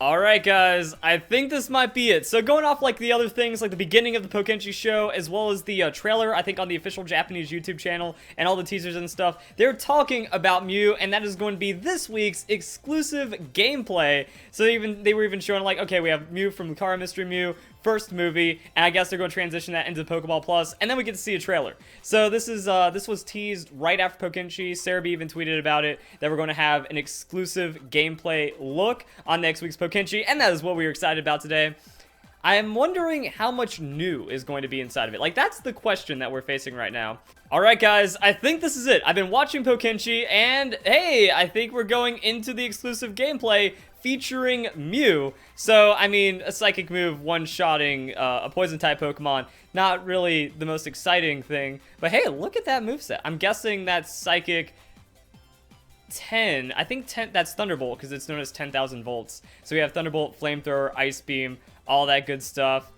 Alright guys, I think this might be it. So going off like the other things, like the beginning of the Pokenchi show, as well as the trailer, I think on the official Japanese YouTube channel, and all the teasers and stuff, they're talking about Mew, and that is going to be this week's exclusive gameplay. So they were even showing like, okay, we have Mew from Lucario Mystery Mew, first movie, and I guess they're going to transition that into Pokeball Plus, and then we get to see a trailer. So this was teased right after Pokenchi. Cerebi even tweeted about it, that we're going to have an exclusive gameplay look on next week's Pokenchi, and that is what we were excited about today. I am wondering how much new is going to be inside of it. Like, that's the question that we're facing right now. Alright guys, I think this is it. I've been watching Pokenchi, and hey, I think we're going into the exclusive gameplay featuring Mew. So, I mean, a Psychic move one-shotting a Poison-type Pokemon, not really the most exciting thing. But hey, look at that moveset. I'm guessing that's Psychic 10. I think 10, that's Thunderbolt, because it's known as 10,000 volts. So we have Thunderbolt, Flamethrower, Ice Beam, all that good stuff.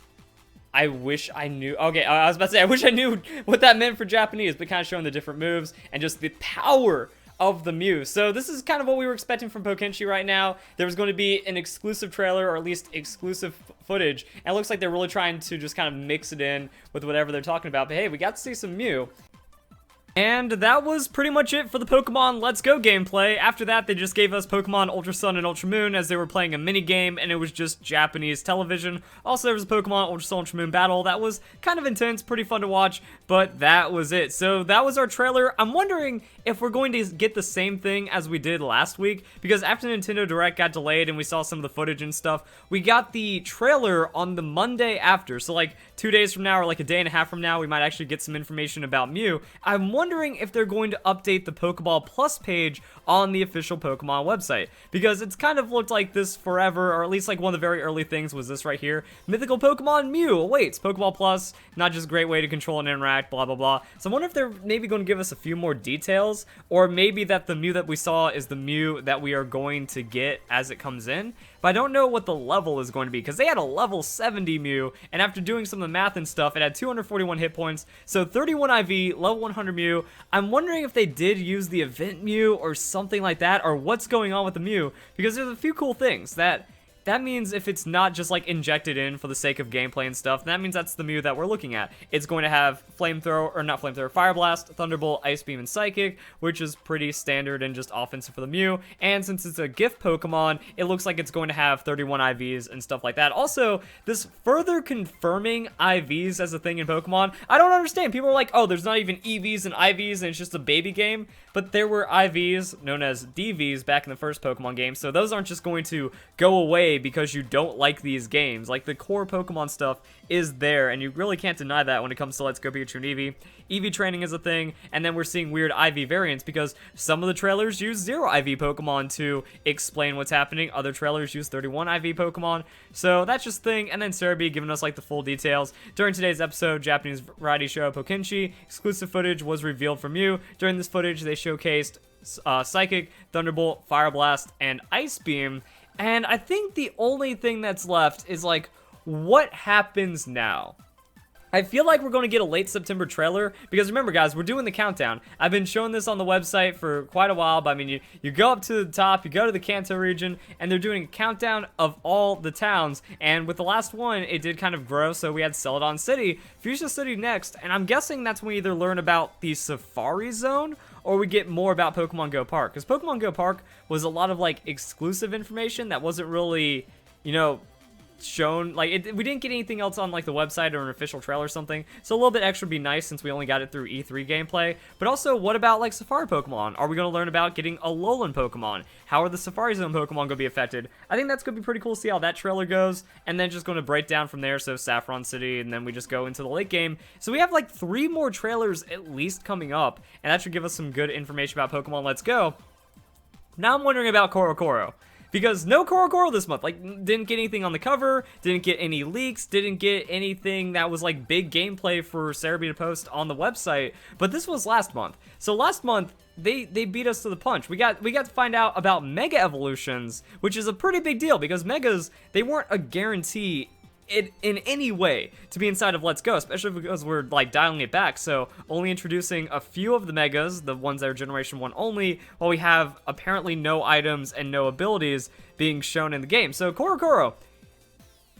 I wish I knew. Okay, I was about to say, I wish I knew what that meant for Japanese, but kind of showing the different moves and just the power of the Mew. So this is kind of what we were expecting from Pokenchi right now. There was going to be an exclusive trailer, or at least exclusive footage, and it looks like they're really trying to just kind of mix it in with whatever they're talking about. But hey, we got to see some Mew. And that was pretty much it for the Pokemon Let's Go gameplay. After that, they just gave us Pokemon Ultra Sun and Ultra Moon as they were playing a mini game, and it was just Japanese television. Also, there was a Pokemon Ultra Sun, Ultra Moon battle that was kind of intense, pretty fun to watch, but that was it. So that was our trailer. I'm wondering if we're going to get the same thing as we did last week, because after Nintendo Direct got delayed and we saw some of the footage and stuff, we got the trailer on the Monday after. So like 2 days from now, or like a day and a half from now, we might actually get some information about Mew. I'm wondering if they're going to update the Pokeball Plus page on the official Pokemon website, because it's kind of looked like this forever, or at least like one of the very early things was this right here. Mythical Pokemon Mew awaits Pokeball Plus, not just a great way to control and interact, blah blah blah. So I wonder if they're maybe going to give us a few more details, or maybe that the Mew that we saw is the Mew that we are going to get as it comes in. But I don't know what the level is going to be, because they had a level 70 Mew, and after doing some of the math and stuff, it had 241 hit points, so 31 IV, level 100 Mew. I'm wondering if they did use the event Mew or something like that, or what's going on with the Mew, because there's a few cool things that means if it's not just like injected in for the sake of gameplay and stuff, that means that's the Mew that we're looking at. It's going to have Flamethrower, or not Flamethrower, Fire Blast, Thunderbolt, Ice Beam, and Psychic, which is pretty standard and just offensive for the Mew. And since it's a gift Pokemon, it looks like it's going to have 31 IVs and stuff like that. Also, this further confirming IVs as a thing in Pokemon, I don't understand. People are like, oh, there's not even EVs and IVs and it's just a baby game. But there were IVs, known as DVs, back in the first Pokemon game, so those aren't just going to go away because you don't like these games. Like, the core Pokemon stuff is there, and you really can't deny that when it comes to Let's Go Pikachu and Eevee. Eevee training is a thing, and then we're seeing weird IV variants because some of the trailers use 0 IV Pokemon to explain what's happening. Other trailers use 31 IV Pokemon, so that's just a thing. And then Cerebi giving us like the full details. During today's episode, Japanese variety show Pokenchi, exclusive footage was revealed from Mew. During this footage, they showcased Psychic, Thunderbolt, Fire Blast, and Ice Beam. And I think the only thing that's left is like, what happens now? I feel like we're going to get a late September trailer, because remember guys, we're doing the countdown. I've been showing this on the website for quite a while, but I mean, you go up to the top, you go to the Kanto region, and they're doing a countdown of all the towns, and with the last one, it did kind of grow, so we had Celadon City, Fuchsia City next, and I'm guessing that's when we either learn about the Safari Zone, or we get more about Pokemon Go Park, because Pokemon Go Park was a lot of like exclusive information that wasn't really, you know, shown. Like, we didn't get anything else on like the website or an official trailer or something, so a little bit extra would be nice since we only got it through E3 gameplay. But also, what about like Safari Pokemon? Are we going to learn about getting a Alolan Pokemon? How are the Safari Zone Pokemon going to be affected? I think that's going to be pretty cool to see how that trailer goes, and then just going to break down from there. So Saffron City, and then we just go into the late game. So we have like 3 more trailers at least coming up, and that should give us some good information about Pokemon Let's Go. Now I'm wondering about Korokoro, because no Korokoro this month. Like, didn't get anything on the cover, didn't get any leaks, didn't get anything that was like big gameplay for Cerebi to post on the website. But this was last month. So last month, they beat us to the punch. We got to find out about Mega Evolutions, which is a pretty big deal, because Megas, they weren't a guarantee it in any way to be inside of Let's Go, especially because we're like dialing it back, so only introducing a few of the megas, the ones that are Generation 1 only, while we have apparently no items and no abilities being shown in the game. So Korokoro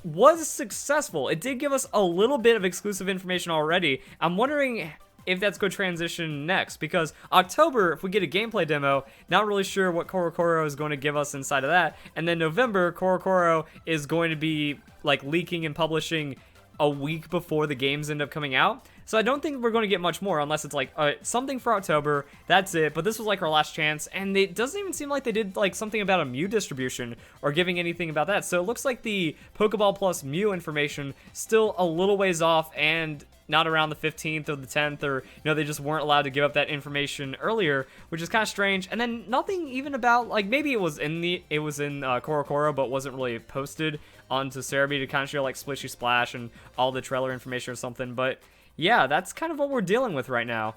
was successful. It did give us a little bit of exclusive information already. I'm wondering if that's going to transition next, because October, if we get a gameplay demo, not really sure what Korokoro is going to give us inside of that, and then November, Korokoro is going to be like leaking and publishing a week before the games end up coming out. So I don't think we're going to get much more unless it's like something for October, that's it. But this was like our last chance, and it doesn't even seem like they did like something about a Mew distribution or giving anything about that. So it looks like the Pokeball plus Mew information still a little ways off, and not around the 15th or the 10th, or, you know, they just weren't allowed to give up that information earlier, which is kind of strange. And then nothing even about, like, maybe it was in Korokoro, but wasn't really posted onto Cerebi to kind of show, like, Splishy Splash and all the trailer information or something. But yeah, that's kind of what we're dealing with right now.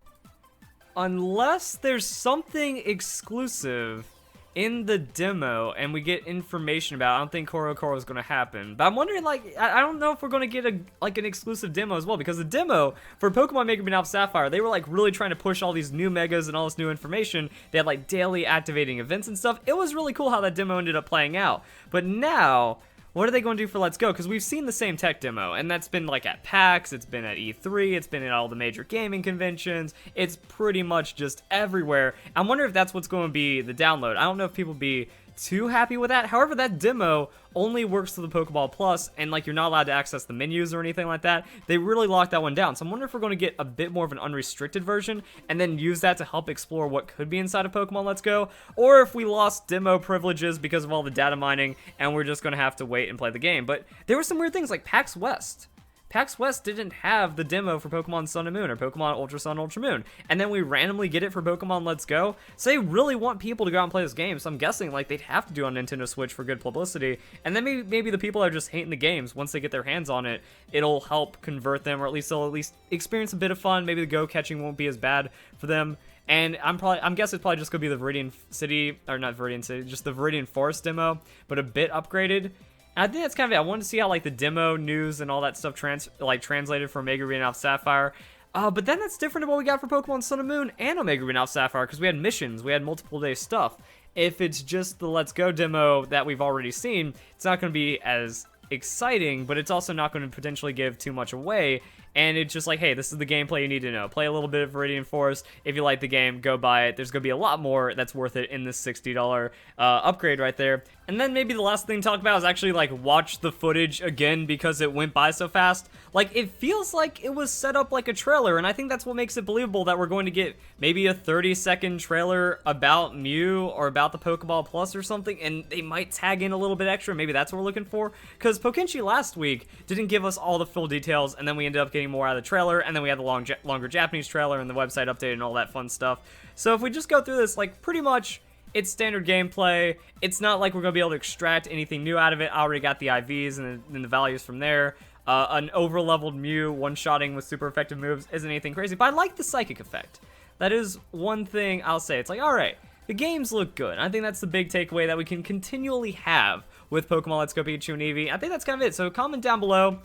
Unless there's something exclusive in the demo and we get information about it, I don't think Korokoro is going to happen. But I'm wondering, like, I don't know if we're going to get an exclusive demo as well, because the demo for Pokemon Mega Man Alpha Sapphire, they were like really trying to push all these new megas and all this new information. They had like daily activating events and stuff. It was really cool how that demo ended up playing out. But now, what are they going to do for Let's Go? Because we've seen the same tech demo, and that's been like at PAX, it's been at E3, it's been at all the major gaming conventions. It's pretty much just everywhere. I wonder if that's what's going to be the download. I don't know if people be too happy with that. However, that demo only works through the Pokeball Plus, and like you're not allowed to access the menus or anything like that. They really locked that one down. So I'm wondering if we're going to get a bit more of an unrestricted version and then use that to help explore what could be inside of Pokemon Let's Go, or if we lost demo privileges because of all the data mining and we're just going to have to wait and play the game. But there were some weird things like PAX West. PAX West didn't have the demo for Pokemon Sun and Moon or Pokemon Ultra Sun, Ultra Moon, and then we randomly get it for Pokemon Let's Go. So they really want people to go out and play this game, so I'm guessing like they'd have to do on Nintendo Switch for good publicity, and then maybe the people that are just hating the games, once they get their hands on it, it'll help convert them, or at least they'll experience a bit of fun. Maybe the go catching won't be as bad for them. And I'm guessing it's probably just gonna be the Viridian City, or not Viridian City, just the Viridian Forest demo, but a bit upgraded. And I think that's kind of it. I wanted to see how like the demo news and all that stuff translated for Omega Ruby and Alpha Sapphire. But then that's different than what we got for Pokemon Sun and Moon and Omega Ruby and Alpha Sapphire, because we had missions, we had multiple day stuff. If it's just the Let's Go demo that we've already seen, it's not going to be as exciting, but it's also not going to potentially give too much away. And it's just like, hey, this is the gameplay you need to know. Play a little bit of Viridian Forest. If you like the game, go buy it. There's going to be a lot more that's worth it in this $60 upgrade right there. And then maybe the last thing to talk about is actually like watch the footage again, because it went by so fast. Like, it feels like it was set up like a trailer, and I think that's what makes it believable that we're going to get maybe a 30-second trailer about Mew or about the Pokeball Plus or something, and they might tag in a little bit extra. Maybe that's what we're looking for, because Pokenchi last week didn't give us all the full details, and then we ended up getting more out of the trailer, and then we had the longer Japanese trailer and the website update and all that fun stuff. So if we just go through this, like, pretty much it's standard gameplay. It's not like we're going to be able to extract anything new out of it. I already got the IVs and the values from there. An over-leveled Mew one-shotting with super effective moves isn't anything crazy, but I like the psychic effect. That is one thing I'll say. It's like, alright, the games look good. I think that's the big takeaway that we can continually have with Pokemon Let's Go Pikachu and Eevee. I think that's kind of it. So comment down below.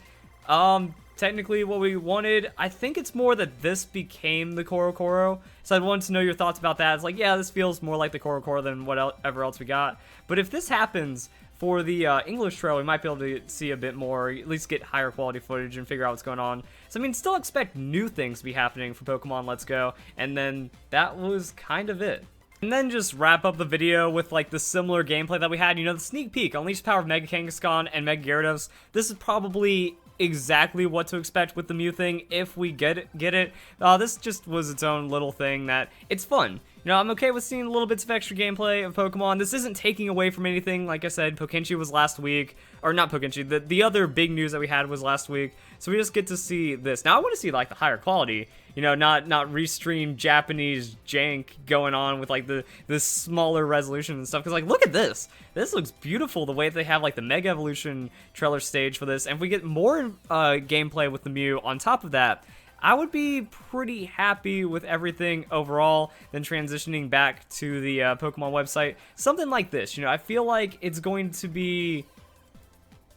Technically what we wanted, I think it's more that this became the Korokoro, so I wanted to know your thoughts about that. It's like, yeah, this feels more like the Korokoro than whatever else we got, but if this happens for the English trail, we might be able to see a bit more, at least get higher quality footage and figure out what's going on. So I mean, still expect new things to be happening for Pokemon Let's Go, and then that was kind of it. And then just wrap up the video with like the similar gameplay that we had, you know, the sneak peek, Unleash the Power of Mega Kangaskhan and Mega Gyarados. This is probably exactly what to expect with the Mew thing if we get it. This just was its own little thing that it's fun. You know, I'm okay with seeing little bits of extra gameplay of Pokemon. This isn't taking away from anything. Like I said, Pokenchi was last week, or not Pokenchi, the other big news that we had was last week. So we just get to see this. Now I want to see like the higher quality, you know, not restreamed Japanese jank going on with like the smaller resolution and stuff. Because like, look at this. This looks beautiful, the way that they have like the Mega Evolution trailer stage for this. And if we get more gameplay with the Mew on top of that, I would be pretty happy with everything overall. Then transitioning back to the Pokemon website, something like this. You know, I feel like it's going to be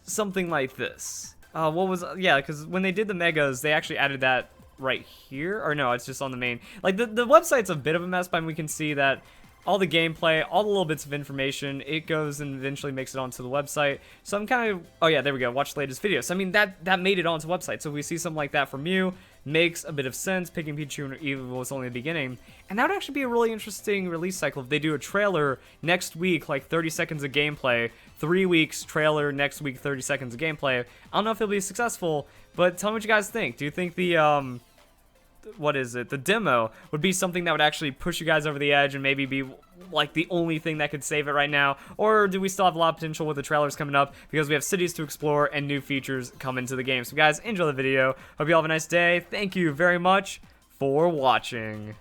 something like this. what was, yeah, because when they did the megas, they actually added that right here, or no, it's just on the main. Like, the website's a bit of a mess, but we can see that all the gameplay, all the little bits of information, it goes and eventually makes it onto the website. So I'm kind of, oh yeah, there we go, watch the latest video. So I mean, that made it onto the website. So if we see something like that from Mew, makes a bit of sense. Picking Pikachu and Eevee was only the beginning. And that would actually be a really interesting release cycle if they do a trailer next week, like 30 seconds of gameplay, 3 weeks trailer, next week 30 seconds of gameplay. I don't know if it'll be successful, but tell me what you guys think. Do you think the, what is it, the demo would be something that would actually push you guys over the edge and maybe be like the only thing that could save it right now? Or do we still have a lot of potential with the trailers coming up because we have cities to explore and new features come into the game? So guys, enjoy the video. Hope you all have a nice day. Thank you very much for watching.